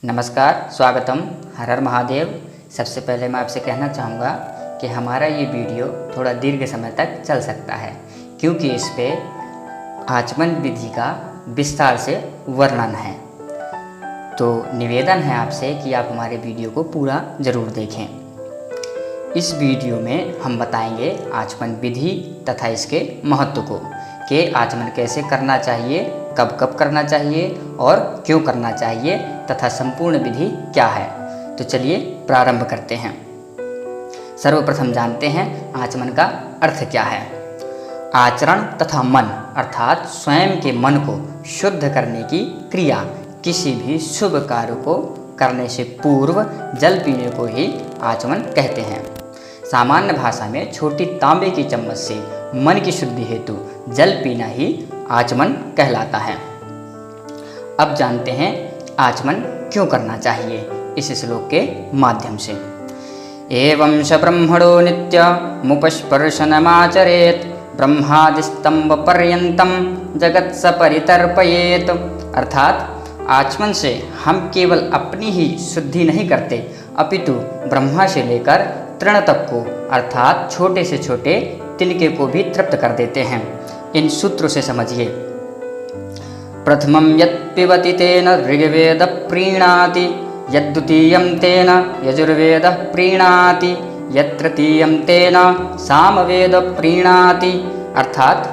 नमस्कार, स्वागतम। हर हर महादेव। सबसे पहले मैं आपसे कहना चाहूँगा कि हमारा ये वीडियो थोड़ा दीर्घ समय तक चल सकता है, क्योंकि इस पे आचमन विधि का विस्तार से वर्णन है। तो निवेदन है आपसे कि आप हमारे वीडियो को पूरा ज़रूर देखें। इस वीडियो में हम बताएंगे आचमन विधि तथा इसके महत्व को, कि आचमन कैसे करना चाहिए, कब कब करना चाहिए और क्यों करना चाहिए, तथा संपूर्ण विधि क्या है। तो चलिए प्रारंभ करते हैं। सर्वप्रथम जानते हैं आचमन का अर्थ क्या है। आचरण तथा मन अर्थात स्वयं के मन को शुद्ध करने की क्रिया, किसी भी शुभ कार्य को करने से पूर्व जल पीने को ही आचमन कहते हैं। सामान्य भाषा में छोटी तांबे की चम्मच से मन की शुद्धि हेतु जल पीना ही आचमन कहलाता है। अब जानते हैं आचमन क्यों करना चाहिए इस श्लोक के माध्यम से। एवं स ब्रह्मणो नित्य मुपस्पर्शनमाचरेत ब्रह्मादिस्तंभ पर्यंतम जगत स परितर्पयेत। अर्थात आचमन से हम केवल अपनी ही शुद्धि नहीं करते, अपितु ब्रह्मा से लेकर तृण तक को अर्थात छोटे से छोटे तिनके को भी तृप्त कर देते हैं। इन सूत्रों से समझिए। प्रथमं यत् पिबति तेन ऋग्वेद प्रीणाति, यद्द्वितीयं तेन यजुर्वेद प्रीणाति, यत्तृतीयं तेन सामवेद प्रीणाति। अर्थात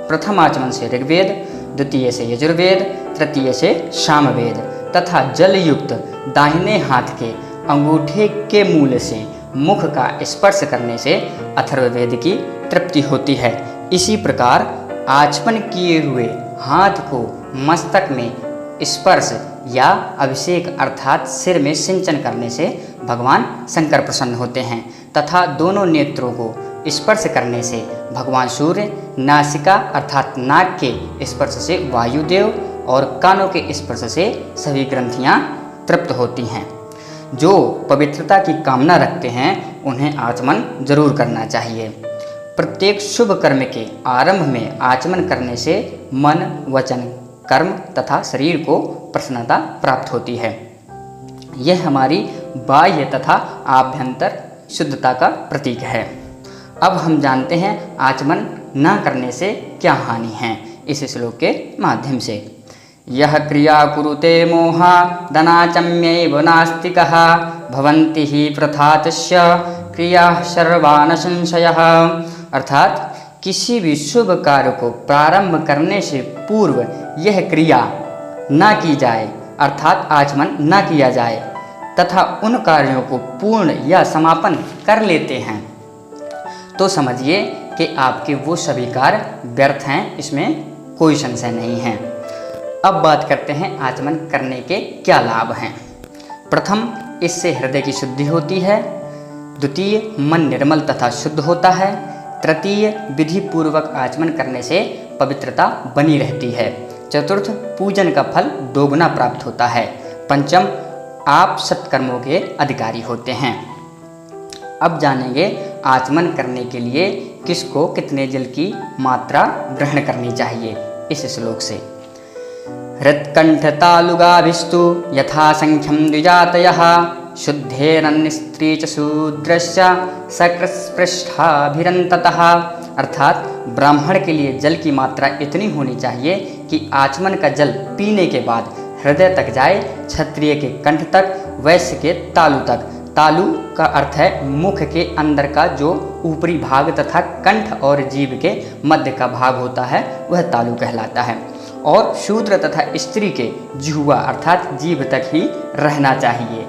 प्रथम आचमन से ऋग्वेद, द्वितीय से यजुर्वेद, तृतीय से सामवेद तथा जलयुक्त दाहिने हाथ के अंगूठे के मूल से मुख का स्पर्श करने से अथर्ववेद की तृप्ति होती है। इसी प्रकार आचमन किए हुए हाथ को मस्तक में स्पर्श या अभिषेक अर्थात सिर में सिंचन करने से भगवान शंकर प्रसन्न होते हैं, तथा दोनों नेत्रों को स्पर्श करने से भगवान सूर्य, नासिका अर्थात नाक के स्पर्श से वायुदेव और कानों के स्पर्श से सभी ग्रंथियां तृप्त होती हैं। जो पवित्रता की कामना रखते हैं उन्हें आचमन जरूर करना चाहिए। प्रत्येक शुभ कर्म के आरंभ में आचमन करने से मन, वचन, कर्म तथा शरीर को प्रसन्नता प्राप्त होती है। यह हमारी बाह्य तथा आभ्यंतर शुद्धता का प्रतीक है। अब हम जानते हैं आचमन न करने से क्या हानि है इस श्लोक के माध्यम से। यह क्रिया कुरुते मोहा दनाचम्यैव नास्तिकः भवन्ति ही प्रथातस्य क्रिया सर्वान् संशयः। अर्थात किसी भी शुभ कार्य को प्रारंभ करने से पूर्व यह क्रिया न की जाए अर्थात आचमन न किया जाए तथा उन कार्यों को पूर्ण या समापन कर लेते हैं, तो समझिए कि आपके वो सभी कार्य व्यर्थ हैं, इसमें कोई संशय नहीं है। अब बात करते हैं आचमन करने के क्या लाभ हैं। प्रथम, इससे हृदय की शुद्धि होती है। द्वितीय, मन निर्मल तथा शुद्ध होता है। तृतीय, विधि पूर्वक आचमन करने से पवित्रता बनी रहती है। चतुर्थ, पूजन का फल दोगुना प्राप्त होता है। पंचम, आप सत्कर्मों के अधिकारी होते हैं। अब जानेंगे आचमन करने के लिए किसको कितने जल की मात्रा ग्रहण करनी चाहिए इस श्लोक से। हृत्कंठतालुगाभिस्तु यथासंख्यं द्विजातयः शुद्धेरन्यस्त्री च शूद्रस्य सकृत्स्पृष्ठाभिरन्ततः। अर्थात ब्राह्मण के लिए जल की मात्रा इतनी होनी चाहिए कि आचमन का जल पीने के बाद हृदय तक जाए, क्षत्रिय के कंठ तक, वैश्य के तालु तक। तालु का अर्थ है मुख के अंदर का जो ऊपरी भाग तथा कंठ और जीभ के मध्य का भाग होता है वह तालु कहलाता है। और शूद्र तथा स्त्री के जिह्वा अर्थात जीभ तक ही रहना चाहिए।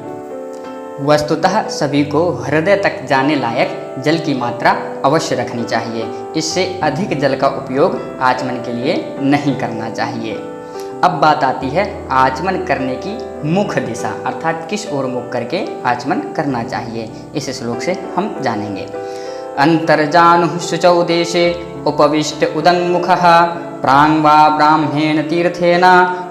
वस्तुतः सभी को हृदय तक जाने लायक जल की मात्रा अवश्य रखनी चाहिए। इससे अधिक जल का उपयोग आचमन के लिए नहीं करना चाहिए। अब बात आती है आचमन करने की मुख दिशा अर्थात किस ओर मुख करके आचमन करना चाहिए। इस श्लोक से हम जानेंगे। अंतर्जानुः शुचौ देशे उपविष्ट उदङ्मुखः प्राङ्वा ब्राह्मेण तीर्थेन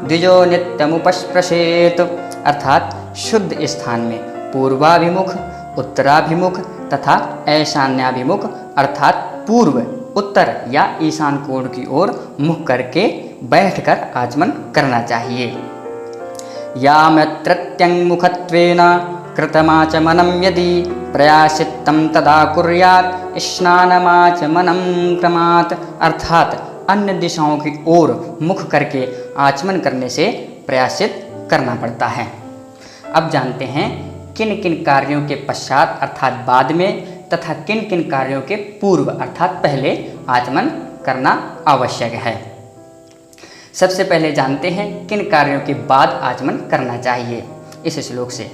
द्विजो नित्यमुपस्पृशेत। अर्थात शुद्ध स्थान में पूर्वाभिमुख, उत्तराभिमुख तथा ईशान्याभिमुख अर्थात पूर्व, उत्तर या ईशान कोण की ओर मुख करके बैठकर आचमन करना चाहिए। यामत्रत्यङ्मुखत्वेन कृतमाचमनं यदि प्रयासितं तदा कुर्यात् स्नानमाचमनं क्रमात्। अर्थात अन्य दिशाओं की ओर मुख करके आचमन करने से प्रयासित करना पड़ता है। अब जानते हैं किन किन कार्यों के पश्चात अर्थात बाद में तथा किन किन कार्यों के पूर्व अर्थात पहले आचमन करना आवश्यक है। सबसे पहले जानते हैं किन कार्यों के बाद आचमन करना चाहिए। इस श्लोक से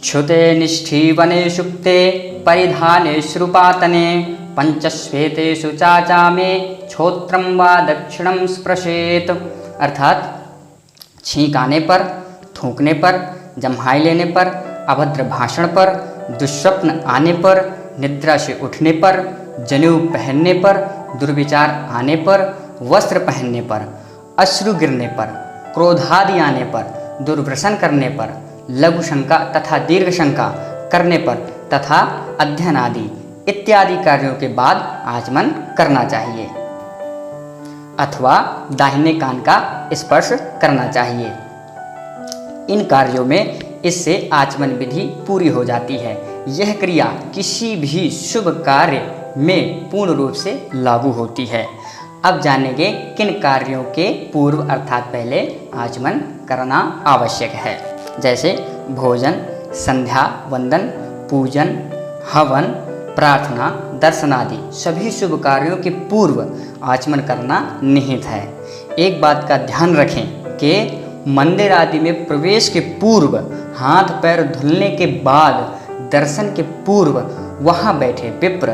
क्षुते निष्ठीवने सुप्ते परिधाने श्रुपातने पंचश्वेतेषु चाचामे क्षोत्रम वा दक्षिणम स्पृशेत। अर्थात छींक आने पर, थूकने पर, जम्हाई लेने पर, अभद्र भाषण पर, दुष्स्वप्न आने पर, निद्रा से उठने पर, जनेऊ पहनने पर, दुर्विचार आने पर, वस्त्र पहनने पर, अश्रु गिरने पर, क्रोधादि आने पर, दुर्व्यसन करने पर, लघु शंका तथा दीर्घ शंका करने पर तथा अध्ययन आदि इत्यादि कार्यों के बाद आचमन करना चाहिए अथवा दाहिने कान का स्पर्श करना चाहिए। इन कार्यों में इससे आचमन विधि पूरी हो जाती है। यह क्रिया किसी भी शुभ कार्य में पूर्ण रूप से लागू होती है। अब जानेंगे किन कार्यों के पूर्व अर्थात पहले आचमन करना आवश्यक है, जैसे भोजन, संध्या वंदन, पूजन, हवन, प्रार्थना, दर्शन आदि सभी शुभ कार्यों के पूर्व आचमन करना निहित है। एक बात का ध्यान रखें कि मंदिर आदि में प्रवेश के पूर्व, हाथ पैर धुलने के बाद, दर्शन के पूर्व वहाँ बैठे विप्र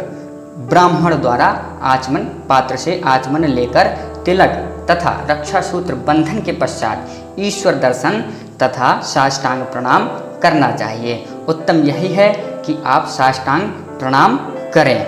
ब्राह्मण द्वारा आचमन पात्र से आचमन लेकर तिलक तथा रक्षा सूत्र बंधन के पश्चात ईश्वर दर्शन तथा साष्टांग प्रणाम करना चाहिए। उत्तम यही है कि आप साष्टांग प्रणाम करें।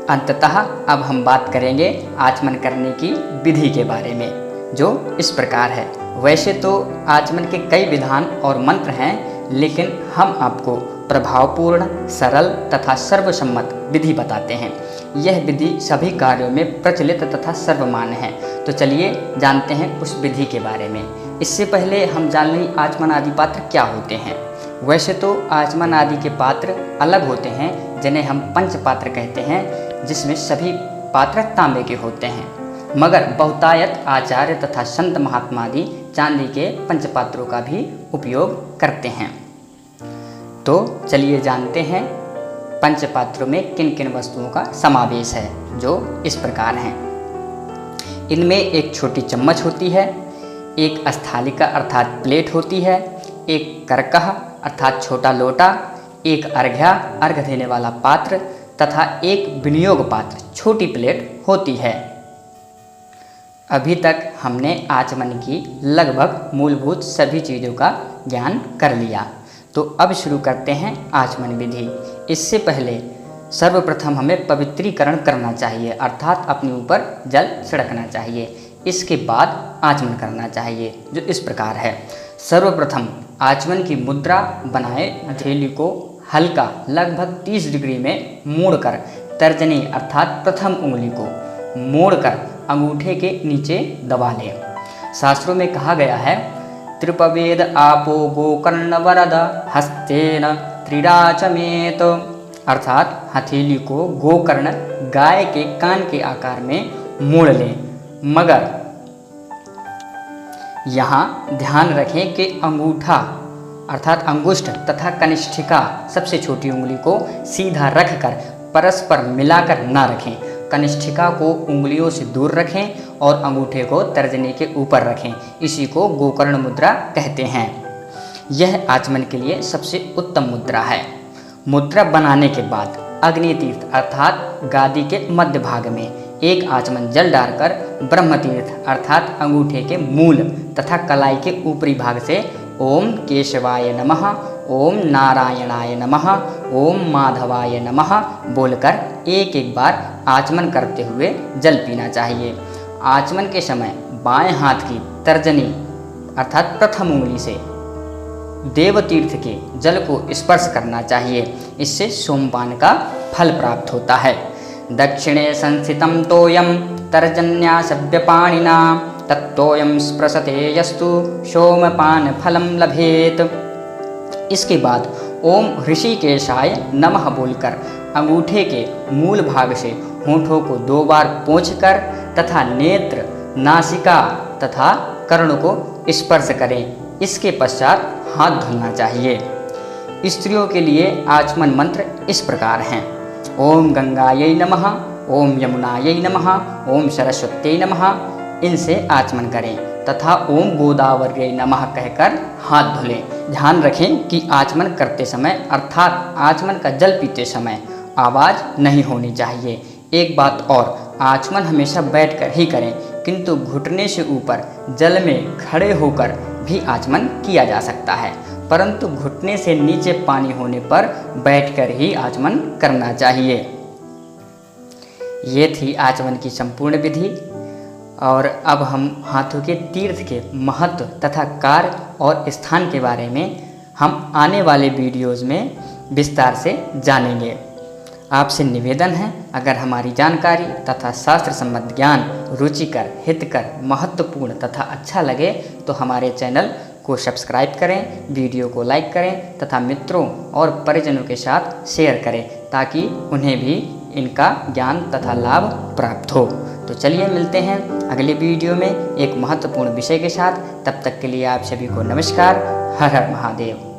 अंततः अब हम बात करेंगे आचमन करने की विधि के बारे में, जो इस प्रकार है। वैसे तो आचमन के कई विधान और मंत्र हैं, लेकिन हम आपको प्रभावपूर्ण, सरल तथा सर्वसम्मत विधि बताते हैं। यह विधि सभी कार्यों में प्रचलित तथा सर्वमान्य है। तो चलिए जानते हैं उस विधि के बारे में। इससे पहले हम जान लें आचमन आदि पात्र क्या होते हैं। वैसे तो आचमन आदि के पात्र अलग होते हैं, जिन्हें हम पंच पात्र कहते हैं, जिसमें सभी पात्र तांबे के होते हैं, मगर बहुतायत आचार्य तथा संत महात्मा आदि चांदी के पंचपात्रों का भी उपयोग करते हैं। तो चलिए जानते हैं पंचपात्रों में किन किन वस्तुओं का समावेश है, जो इस प्रकार हैं। इनमें एक छोटी चम्मच होती है, एक स्थालिका अर्थात प्लेट होती है, एक करकह अर्थात छोटा लोटा, एक अर्घ्या अर्घ देने वाला पात्र तथा एक विनियोग पात्र छोटी प्लेट होती है। अभी तक हमने आचमन की लगभग मूलभूत सभी चीज़ों का ज्ञान कर लिया। तो अब शुरू करते हैं आचमन विधि। इससे पहले सर्वप्रथम हमें पवित्रीकरण करना चाहिए, अर्थात अपने ऊपर जल छिड़कना चाहिए। इसके बाद आचमन करना चाहिए, जो इस प्रकार है। सर्वप्रथम आचमन की मुद्रा बनाए हथेली को हल्का लगभग 30 डिग्री में मोड़कर तर्जनी अर्थात प्रथम उंगली को मोड़कर अंगूठे के नीचे दबा लें। शास्त्रों में कहा गया है, त्रिपवेद आपो गोकर्ण वरद हस्तेन त्रिराचमेत, अर्थात हथेली को गोकर्ण गाय के कान के आकार में मोड़ लें, मगर यहाँ ध्यान रखें कि अंगूठा अर्थात अंगुष्ठ तथा कनिष्ठिका सबसे छोटी उंगली को सीधा रखकर परस्पर मिलाकर ना रखें। कनिष्ठिका को उंगलियों से दूर रखें और अंगूठे को तर्जनी के ऊपर रखें। इसी को गोकर्ण मुद्रा कहते हैं। यह आचमन के लिए सबसे उत्तम मुद्रा है। मुद्रा बनाने के बाद अग्नि तीर्थ अर्थात गादी के मध्य भाग में एक आचमन जल डालकर ब्रह्म तीर्थ अर्थात अंगूठे के मूल तथा कलाई के ऊपरी भाग से ओम केशवाय नमः, ओम नारायणाय नमः, ओम माधवाय नमः बोलकर एक एक बार आचमन करते हुए जल पीना चाहिए। आचमन के समय बाएं हाथ की तर्जनी अर्थात प्रथम उंगली से देवतीर्थ के जल को स्पर्श करना चाहिए। इससे सोमपान का फल प्राप्त होता है। दक्षिणे संस्थितं तोयं तर्जन्या सभ्यपाणिना तत्तोऽयं स्पृशते यस्तु सोमपान फलं लभेत। इसके बाद ओम ऋषिकेशाय नमः बोलकर अंगूठे के मूल भाग से होठों को 2 बार पोंछकर तथा नेत्र, नासिका तथा कर्ण को स्पर्श करें। इसके पश्चात हाथ धुलना चाहिए। स्त्रियों के लिए आचमन मंत्र इस प्रकार हैं। ओम गंगायै नमः, ओम यमुनायै नमः, ओम सरस्वत्यै नमः। इनसे आचमन करें तथा ओम गोदावर्यै नमः कहकर हाथ धुलें। ध्यान रखें कि आचमन करते समय अर्थात आचमन का जल पीते समय आवाज़ नहीं होनी चाहिए। एक बात और, आचमन हमेशा बैठकर ही करें, किंतु घुटने से ऊपर जल में खड़े होकर भी आचमन किया जा सकता है, परंतु घुटने से नीचे पानी होने पर बैठकर ही आचमन करना चाहिए। ये थी आचमन की संपूर्ण विधि। और अब हम हाथों के तीर्थ के महत्व तथा कार्य और स्थान के बारे में हम आने वाले वीडियोज़ में विस्तार से जानेंगे। आपसे निवेदन है, अगर हमारी जानकारी तथा शास्त्र संबंध ज्ञान रुचिकर, हितकर, महत्वपूर्ण तथा अच्छा लगे तो हमारे चैनल को सब्सक्राइब करें, वीडियो को लाइक करें तथा मित्रों और परिजनों के साथ शेयर करें ताकि उन्हें भी इनका ज्ञान तथा लाभ प्राप्त हो। तो चलिए मिलते हैं अगले वीडियो में एक महत्वपूर्ण विषय के साथ। तब तक के लिए आप सभी को नमस्कार। हर हर महादेव।